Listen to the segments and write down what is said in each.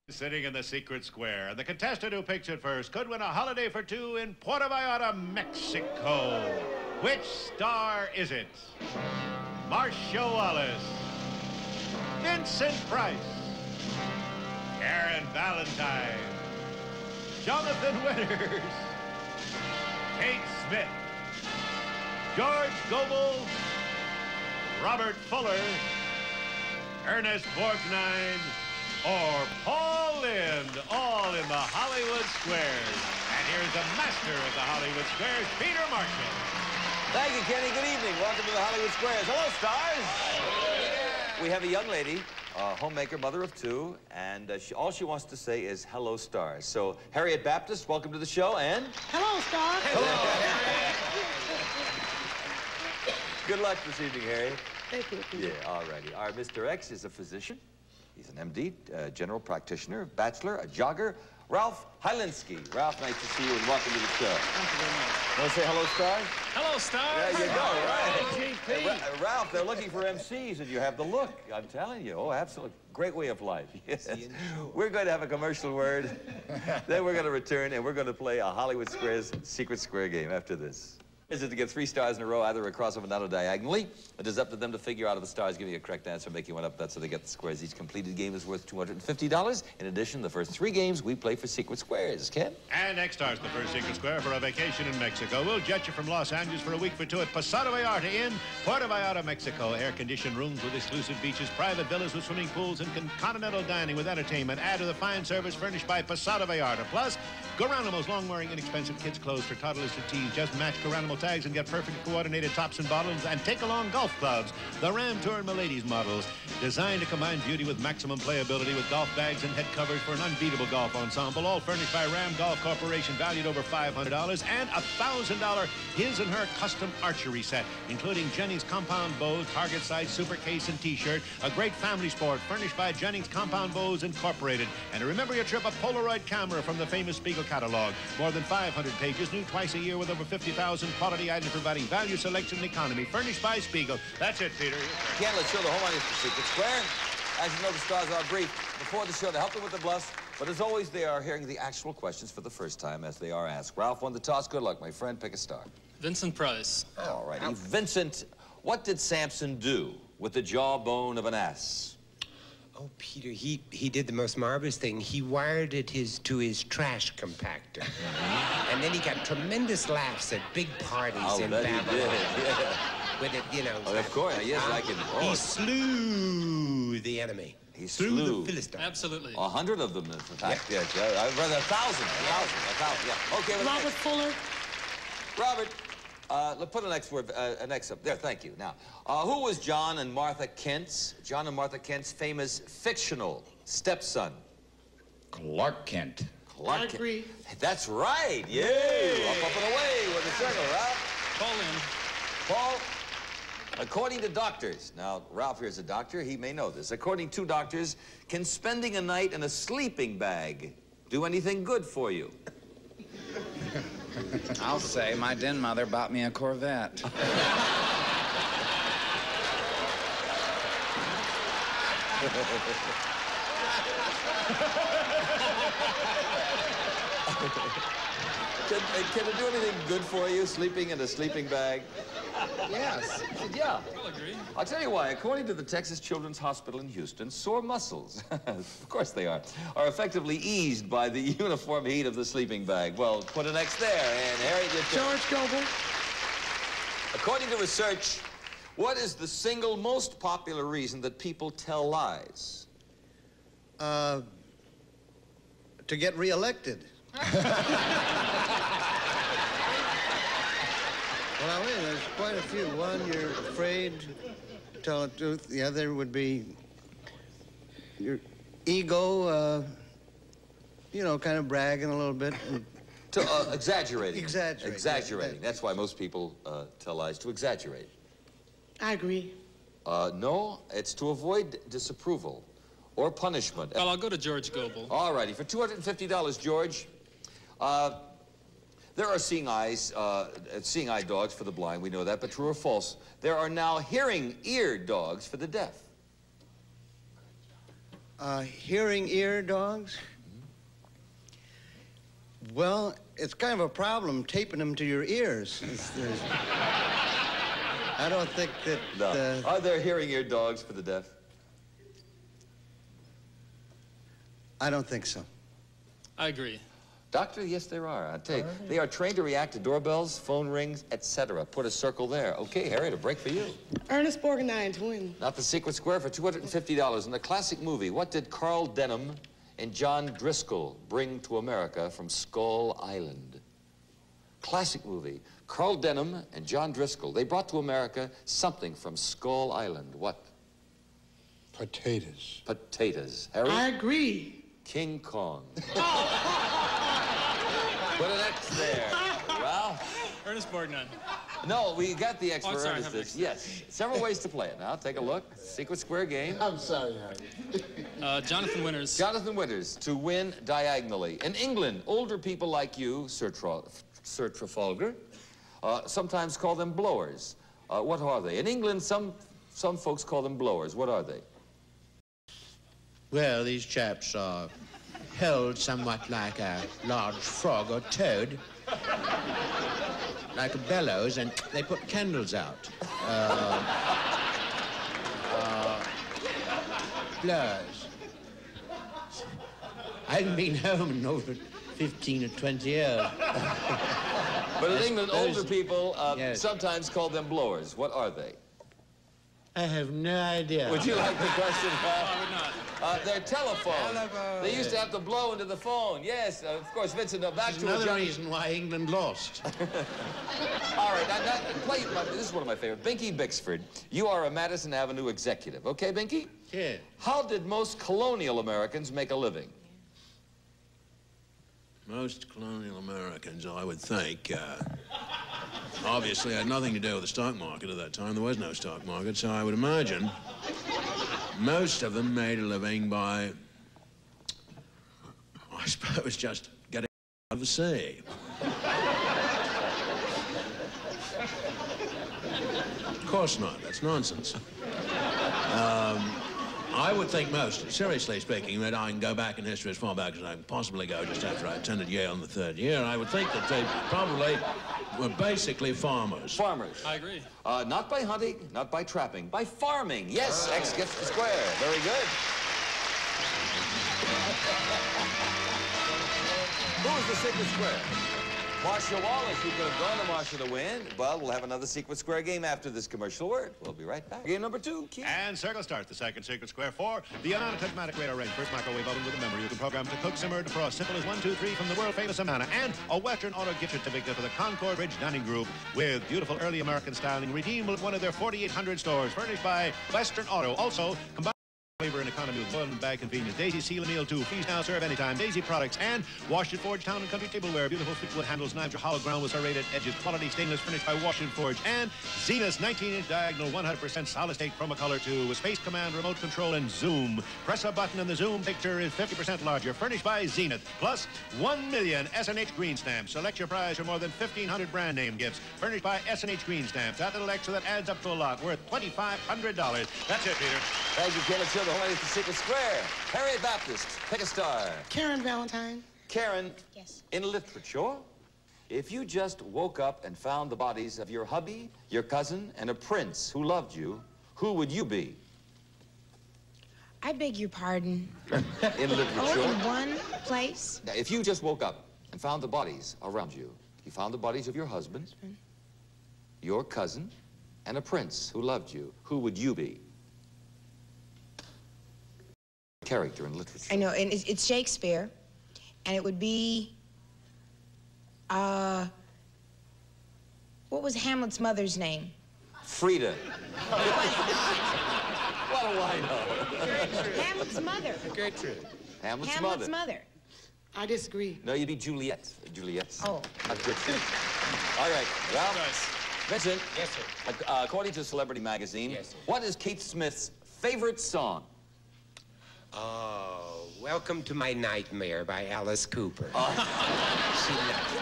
Sitting in the secret square, and the contestant who picks it first could win a holiday for two in Puerto Vallarta, Mexico. Which star is it? Marcia Wallace, Vincent Price, Valentine, Jonathan Winters, Kate Smith, George Gobel, Robert Fuller, Ernest Borgnine, or Paul Lynde, all in the Hollywood Squares. And here's the master of the Hollywood Squares, Peter Marcia. Thank you, Kenny. Good evening. Welcome to the Hollywood Squares. Hello, stars. We have a young lady, a homemaker, mother of two, and all she wants to say is, hello, stars. So, Harriett Baptist, welcome to the show, and... Hello, stars. Hello. Good luck this evening, Harriet. Thank you. Yeah, all righty. Our Mr. X is a physician. He's an MD, general practitioner, bachelor, a jogger. Ralph Hylinski. Ralph, nice to see you and welcome to the show. Thank you very much. Want to say hello, stars? Hello, stars. There you go, right. GP. Ralph, they're looking for MCs, and you have the look. I'm telling you. Oh, absolutely. Great way of life. Yes. We're going to have a commercial word. Then we're going to return, and we're going to play a Hollywood Squares Secret Square game after this. Is it to get 3 stars in a row, either across or down or diagonally? It is up to them to figure out of the stars, giving you a correct answer, making one up bet so they get the squares. Each completed game is worth $250. In addition, the first 3 games we play for secret squares. Ken? And next starts the first secret square for a vacation in Mexico. We'll jet you from Los Angeles for a week for two at Posada Vallarta in Puerto Vallarta, Mexico. Air-conditioned rooms with exclusive beaches, private villas with swimming pools, and continental dining with entertainment. Add to the fine service furnished by Posada Vallarta. Plus, Geronimo's long-wearing, inexpensive kids' clothes for toddlers to teens. Just match Geronimo tags and get perfect coordinated tops and bottoms, and take along golf clubs. The Ram Tour and Miladies models, designed to combine beauty with maximum playability, with golf bags and head covers for an unbeatable golf ensemble, all furnished by Ram Golf Corporation, valued over $500, and a $1,000 his and her custom archery set, including Jennings compound bows, target size, super case, and t-shirt. A great family sport furnished by Jennings Compound Bows Incorporated. And to remember your trip, a Polaroid camera from the famous Spiegel catalog. More than 500 pages, new twice a year, with over 50,000 quality items providing value, selection, and economy. Furnished by Spiegel. That's it, Peter. Ken, let's show the home audience the secret square. As you know, the stars are brief before the show to help them with the bluffs. But as always, they are hearing the actual questions for the first time as they are asked. Ralph won the toss. Good luck, my friend. Pick a star. Vincent Price. All righty. Vincent, what did Samson do with the jawbone of an ass? Oh, Peter, he did the most marvelous thing. He wired it to his trash compactor. And then he got tremendous laughs at big parties in Babylon. He did, yeah. With it, you know. Oh, of course, yes, I can. He slew the enemy. He slew the Philistines. Absolutely. 100 of them, in fact. Yes, rather 1,000. 1,000, yeah. Okay. Robert Fuller. Robert, let's put an X up there. Thank you. Now, who was John and Martha Kent's famous fictional stepson? Clark Kent. Clark I agree. Kent. That's right. Yay! Up and away with the circle, Ralph. Paul Lynde. Paul, according to doctors, now Ralph here's a doctor, he may know this. According to doctors, can spending a night in a sleeping bag do anything good for you? I'll say my den mother bought me a Corvette. Can it do anything good for you, sleeping in a sleeping bag? Yes. Yeah. I'll agree. I'll tell you why. According to the Texas Children's Hospital in Houston, sore muscles, of course they are effectively eased by the uniform heat of the sleeping bag. Well, put an X there, and Harriet, George Gobel. according to research, what is the single most popular reason that people tell lies? To get reelected. Well, I mean, there's quite a few. One, you're afraid to tell the truth. The other would be your ego, you know, kind of bragging a little bit. Exaggerating. Exaggerating. That's why most people tell lies, to exaggerate. I agree. No, it's to avoid disapproval or punishment. Well, I'll go to George Gobel. All righty. For $250, George, there are seeing eye dogs for the blind. We know that, but true or false? There are now hearing ear dogs for the deaf. Hearing ear dogs? Well, it's kind of a problem taping them to your ears. I don't think that... No. Are there hearing ear dogs for the deaf? I don't think so. I agree. Doctor, yes, there are. I'll tell you, they are trained to react to doorbells, phone rings, etc. Put a circle there. Okay, Harriet, a break for you. Ernest, Borgnine, twin. Not the secret square for $250. In the classic movie, what did Carl Denham and John Driscoll bring to America from Skull Island? Classic movie. Carl Denham and John Driscoll, they brought to America something from Skull Island. What? Potatoes. Potatoes. Harriet? I agree. King Kong. Put an X there. Well, Ernest Borgnine. no, we got the X Oh, for sorry, Ernest. have an X. Yes. Several ways to play it. Now, take a look. Secret square game. I'm sorry, Harry. Jonathan Winters. Jonathan Winters, to win diagonally. In England, older people like you, Sir Trafalgar, sometimes call them blowers. What are they? In England, some folks call them blowers. What are they? Well, these chaps are held somewhat like a large frog or toad, like a bellows, and they put candles out. Blowers. I haven't been home in over 15 or 20 years. But in England, older people yes. sometimes call them blowers. What are they? I have no idea. Would you like the question? I would not. They're telephones. They used to have to blow into the phone. Yes, of course, Vincent. Back That's to another reason why England lost. All right, this is one of my favorite. Binky Bixford, you are a Madison Avenue executive. Okay, Binky? Yeah. How did most colonial Americans make a living? Most colonial Americans, I would think, obviously had nothing to do with the stock market at that time. There was no stock market, so I would imagine most of them made a living by, I suppose, just getting out of the sea. Of course not. That's nonsense. I would think most, seriously speaking, that I can go back in history as far back as I can possibly go just after I attended Yale in the third year. I would think that they probably were basically farmers. Farmers. I agree. Not by hunting, not by trapping, by farming. Yes, X gets the square. Very good. Who's the secret square? Marcia Wallace, you could have gone to Marcia to win. Well, we'll have another secret square game after this commercial word. We'll be right back. Game number 2, Keith. And circle start the second secret square for the Anana radar range. First microwave oven with a memory. You can program to cook, simmer, defrost. Simple as 1, 2, 3 from the world famous Amana. And a Western Auto gift certificate for the Concord Ridge Dining Group with beautiful early American styling redeemable at one of their 4,800 stores furnished by Western Auto. Also, combined flavor and economy with one bag convenience. Daisy seal a meal too. Feast now, serve anytime. Daisy products and Wash and Forge Town and Country tableware. Beautiful thick wood handles, knives are hollow ground with serrated edges. Quality stainless finished by Wash and Forge. And Zenith's 19-inch diagonal 100% solid state Chroma Color 2 with space command, remote control, and zoom. Press a button and the zoom picture is 50% larger. Furnished by Zenith. Plus 1 million S&H green stamps. Select your prize for more than 1,500 brand name gifts. Furnished by S&H green stamps. That little extra that adds up to a lot. Worth $2,500. That's it, Peter. Thank you, Ken. Let's show the whole ladies the secret square. Harriet Baptist, pick a star. Karen Valentine. Karen, Yes. in literature, if you just woke up and found the bodies of your hubby, your cousin, and a prince who loved you, who would you be? I beg your pardon. In literature. All in one place? Now, if you just woke up and found the bodies around you, you found the bodies of your husband, your cousin, and a prince who loved you, who would you be? Character in literature. I know, and it's Shakespeare, and it would be, what was Hamlet's mother's name? Frida. What do I know? Hamlet's mother. Gertrude. Hamlet's mother. I disagree. No, you'd be Juliet. Juliet. Oh. Not Gertrude. All right, well, Nice. Vincent. Yes, sir. According to Celebrity Magazine, Yes, sir. what is Keith Smith's favorite song? Oh, Welcome to My Nightmare by Alice Cooper. She loved it.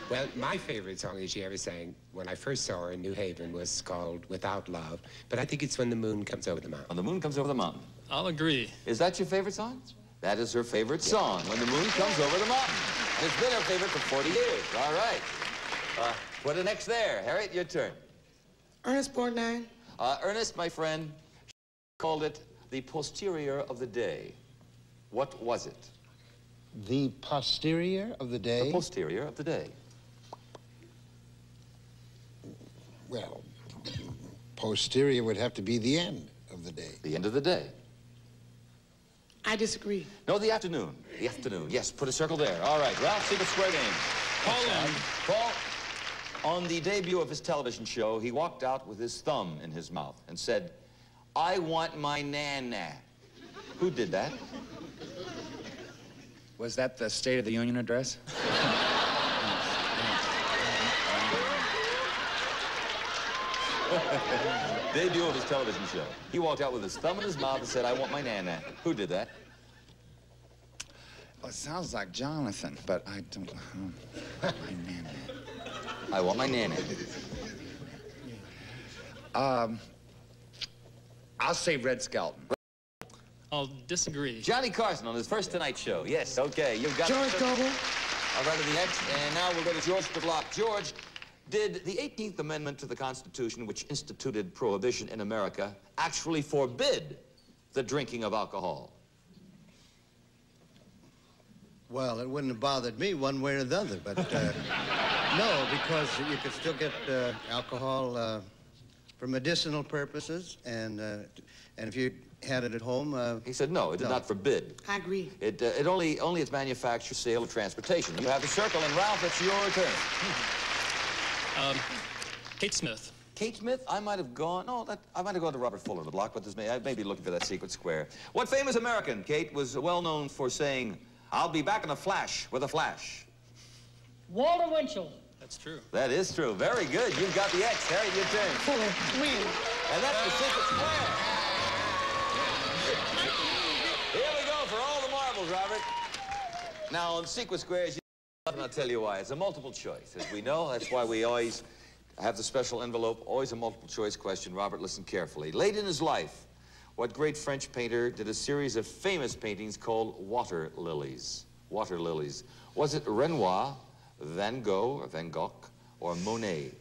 Well, my favorite song that she ever sang when I first saw her in New Haven was called Without Love, but I think it's When the Moon Comes Over the Mountain. When the Moon Comes Over the Mountain. I'll agree. Is that your favorite song? That is her favorite song, When the Moon Comes Over the Mountain. It's been her favorite for 40 years. All right. Put an X there. Harriet, your turn. Ernest Borgnine. Ernest, my friend, called it the posterior of the day. What was it? The posterior of the day? The posterior of the day. Well, posterior would have to be the end of the day. The end of the day. I disagree. No, the afternoon. The afternoon. Yes, put a circle there. All right, Ralph, Secret Square game. Paul, on the debut of his television show, he walked out with his thumb in his mouth and said, "I want my nana." Who did that? Was that the State of the Union address? Debut of his television show. He walked out with his thumb in his mouth and said, "I want my nana." Who did that? Well, it sounds like Jonathan, but I don't know. My nana. I want my nana. I'll say Red Skelton. I'll disagree. Johnny Carson on his first Tonight Show. Yes, okay, you've got... George Gobel. All right, to the X, and now we'll go to George the Block. George, did the 18th Amendment to the Constitution, which instituted prohibition in America, actually forbid the drinking of alcohol? Well, it wouldn't have bothered me one way or the other, but no, because you could still get alcohol for medicinal purposes, and if you had it at home... He said no, it did not forbid. I agree. It only its manufacture, sale, or transportation. You have the circle, and Ralph, it's your turn. Kate Smith. Kate Smith, I might have gone, I might have gone to Robert Fuller, the Block, but I may be looking for that secret square. What famous American, Kate, was well known for saying, "I'll be back in a flash with a flash"? Walter Winchell. That's true. That is true. Very good. You've got the X. Harry, your turn. Fuller, win. And that's the secret square. Here we go for all the marbles, Robert. Now, on secret squares, and I'll tell you why. It's a multiple choice. As we know, that's why we always have the special envelope, always a multiple choice question. Robert, listen carefully. Late in his life, what great French painter did a series of famous paintings called water lilies? Water lilies. Was it Renoir, Van Gogh, or Monet?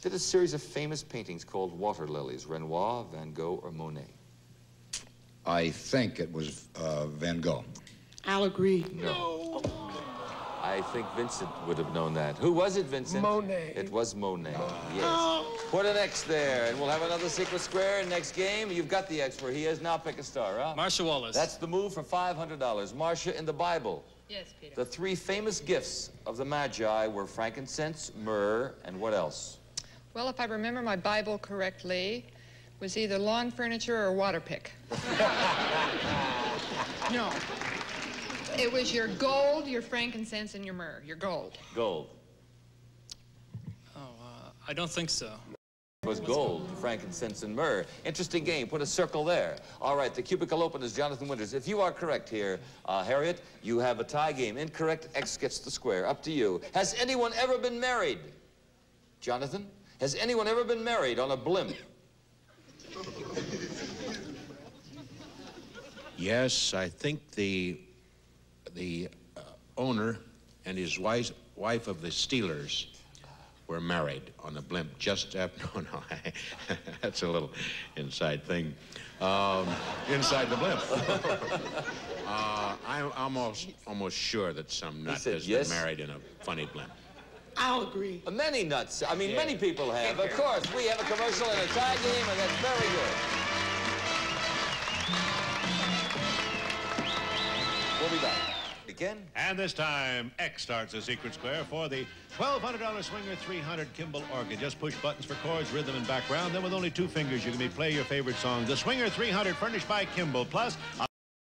Did a series of famous paintings called water lilies. Renoir, Van Gogh, or Monet? I think it was Van Gogh. I'll agree. No. I think Vincent would have known that. Who was it, Vincent? Monet. It was Monet, yes. Put an X there, and we'll have another secret square in next game. You've got the X where he is. Now pick a star, huh? Marcia Wallace. That's the move for $500. Marcia, in the Bible, Yes, Peter. the three famous gifts of the Magi were frankincense, myrrh, and what else? Well, if I remember my Bible correctly, it was either lawn furniture or water pick. No. It was your gold, your frankincense, and your myrrh. Your gold. Gold. Oh, I don't think so. It was gold, frankincense, and myrrh. Interesting game. Put a circle there. All right, the cubicle open is Jonathan Winters. If you are correct here, Harriet, you have a tie game. Incorrect, X gets the square. Up to you. Has anyone ever been married? Jonathan? Has anyone ever been married on a blimp? Yes, I think the owner and his wife of the Steelers were married on a blimp just after, no, that's a little inside thing. Inside the blimp. I'm almost sure that some nut has been married in a funny blimp. I'll agree. Many nuts. I mean, many people have. Of course, we have a commercial and a tie game, and that's very good. We'll be back. Again. And this time, X starts a secret square for the $1,200 Swinger 300 Kimball organ. Just push buttons for chords, rhythm, and background. Then with only 2 fingers, you can play your favorite songs. The Swinger 300 furnished by Kimball. Plus,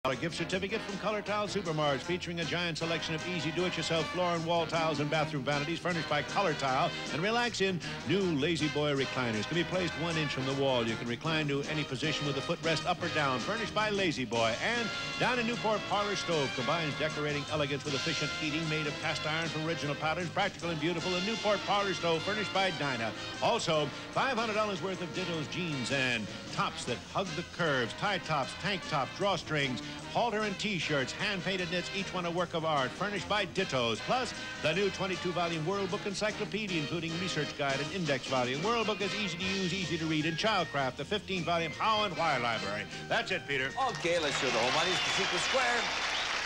A gift certificate from Color Tile Supermarts featuring a giant selection of easy do-it-yourself floor and wall tiles and bathroom vanities furnished by Color Tile. And relax in new Lazy Boy recliners. Can be placed 1 inch from the wall. You can recline to any position with the footrest up or down, furnished by Lazy Boy. And down in Newport, Parlor Stove combines decorating elegance with efficient heating, made of cast iron from original patterns, practical and beautiful. And Newport Parlor Stove furnished by Dinah. Also, $500 worth of Ditto's jeans and tops that hug the curves, tie tops, tank tops, drawstrings, halter and T-shirts, hand-painted knits, each one a work of art, furnished by Ditto's. Plus, the new 22-volume World Book Encyclopedia, including research guide and index volume. World Book is easy to use, easy to read, and Childcraft, the 15-volume How and Why library. That's it, Peter. Okay, let's show the whole money. It's the Secret Square.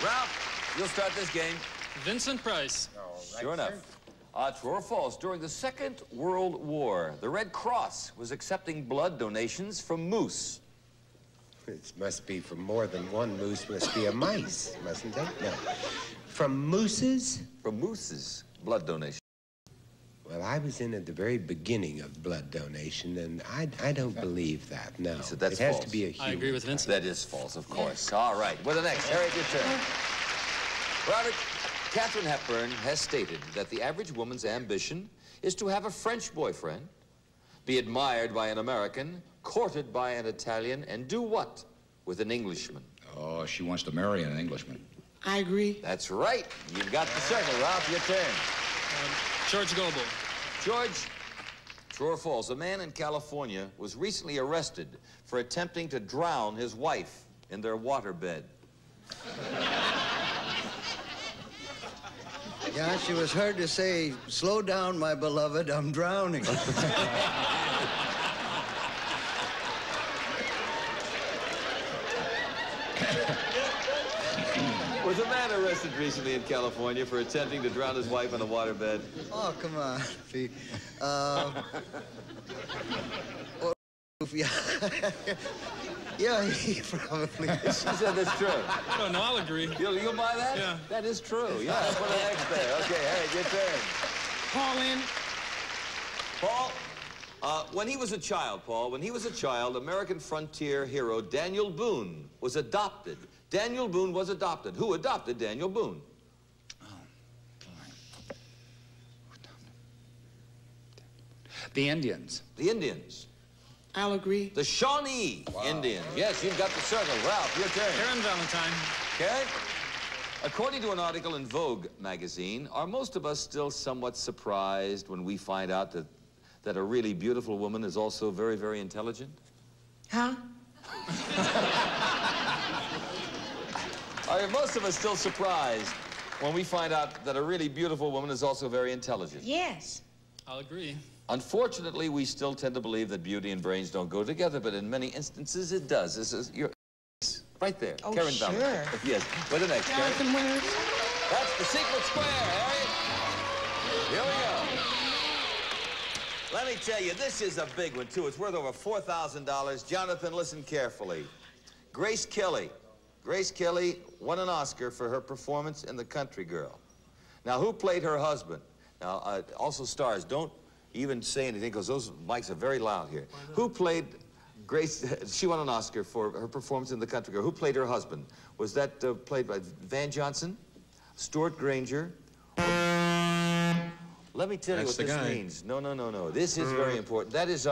Ralph, you'll start this game. Vincent Price. Right, sure enough. True or false, during the Second World War, the Red Cross was accepting blood donations from moose. It must be from more than one moose. Must be a mice, mustn't it? No. From mooses? From mooses, blood donation. Well, I was in at the very beginning of blood donation, and I don't believe that, no. So that's it has false. To be a human. I agree with Vincent. That is false, of course. All right, well, the next. Harriet, your turn. Robert, Katharine Hepburn has stated that the average woman's ambition is to have a French boyfriend, be admired by an American, courted by an Italian, and do what with an Englishman? Oh, she wants to marry an Englishman. I agree. That's right. You've got the circle, Ralph. Your turn. George Gobel. George, true or false, a man in California was recently arrested for attempting to drown his wife in their waterbed. Yeah, she was heard to say, "Slow down, my beloved, I'm drowning." Was a man arrested recently in California for attempting to drown his wife in a waterbed? Oh, come on, Pete. Yeah, he probably. She said that's true. I don't know. I'll agree. You'll buy that? Yeah. That is true. Yeah, that's what the next there. Okay, Harriet, your turn. Paul in. Paul, when he was a child, American frontier hero Daniel Boone was adopted. Daniel Boone was adopted. Who adopted Daniel Boone? Oh, boy. The Indians. The Indians. I'll agree. The Shawnee Indians. Yes, you've got the circle. Ralph, your turn. Karen Valentine. Okay. According to an article in Vogue magazine, are most of us still somewhat surprised when we find out that a really beautiful woman is also very, very intelligent? Huh? Are most of us still surprised when we find out that a really beautiful woman is also very intelligent? Yes. I'll agree. Unfortunately, we still tend to believe that beauty and brains don't go together, but in many instances it does. This is your right there. Oh, Karen sure. Valentine. Yes. What's the next, Karen? Jonathan Winters. That's the Secret Square, Harriet. Here we go. Let me tell you, this is a big one, too. It's worth over $4,000. Jonathan, listen carefully. Grace Kelly. Grace Kelly won an Oscar for her performance in The Country Girl. Now, who played her husband? Now, also stars, don't even say anything, because those mics are very loud here. Who played Grace? She won an Oscar for her performance in The Country Girl. Who played her husband? Was that played by Van Johnson, Stuart Granger? Let me tell you what this means. No. This is very important. That is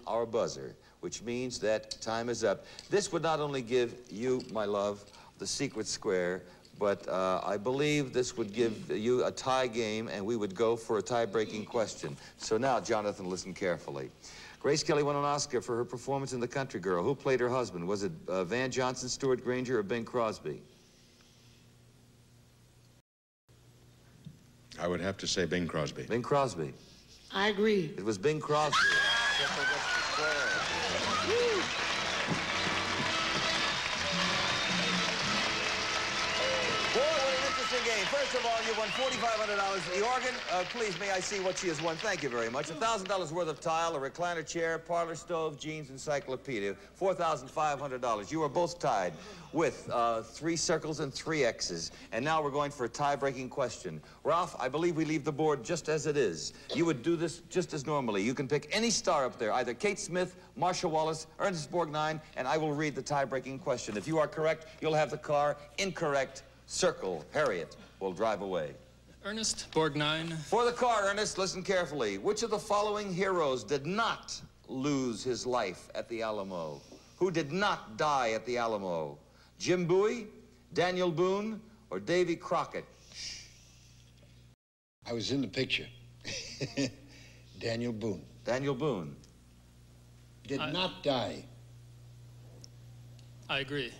our buzzer, which means that time is up. This would not only give you, my love, the Secret Square, but I believe this would give you a tie game, and we would go for a tie-breaking question. So now, Jonathan, listen carefully. Grace Kelly won an Oscar for her performance in The Country Girl. Who played her husband? Was it Van Johnson, Stuart Granger, or Bing Crosby? I would have to say Bing Crosby. Bing Crosby. I agree. It was Bing Crosby. Boy, what an interesting game. First First of all, you won $4,500. The organ, please, may I see what she has won? Thank you very much. $1,000 worth of tile, a recliner chair, parlor stove, jeans, encyclopedia. $4,500. You are both tied with 3 circles and 3 X's. And now we're going for a tie-breaking question. Ralph, I believe we leave the board just as it is. You would do this just as normally. You can pick any star up there, either Kate Smith, Marcia Wallace, Ernest Borgnine, and I will read the tie-breaking question. If you are correct, you'll have the car. Incorrect, circle Harriett. Will drive away. Ernest Borgnine. For the car, Ernest, listen carefully. Which of the following heroes did not lose his life at the Alamo? Who did not die at the Alamo? Jim Bowie, Daniel Boone, or Davy Crockett? I was in the picture. Daniel Boone. Daniel Boone. Did not die. I agree.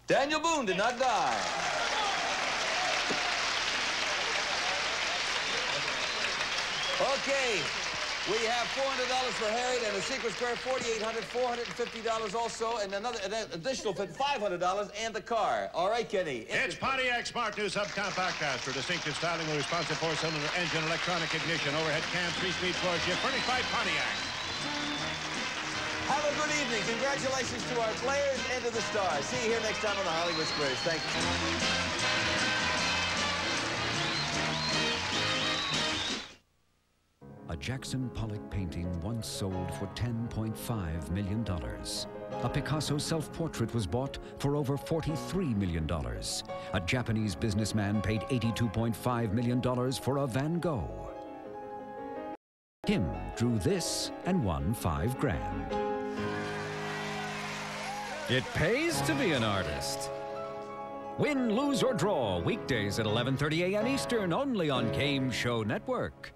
Daniel Boone did not die. Okay, we have $400 for Harriett and a secret square, $4,800, $450 also, and an additional $500 and the car. All right, Kenny. It's Pontiac Smart New Subcompact Gas for distinctive styling with responsive 4-cylinder engine, electronic ignition, overhead cam, 3-speed floor shift, furnished by Pontiac. Have a good evening. Congratulations to our players and to the stars. See you here next time on the Hollywood Squares. Thank you. A Jackson Pollock painting once sold for $10.5 million. A Picasso self-portrait was bought for over $43 million. A Japanese businessman paid $82.5 million for a Van Gogh. Tim drew this and won $5 grand. It pays to be an artist. Win, lose, or draw, weekdays at 11:30 a.m. Eastern, only on Game Show Network.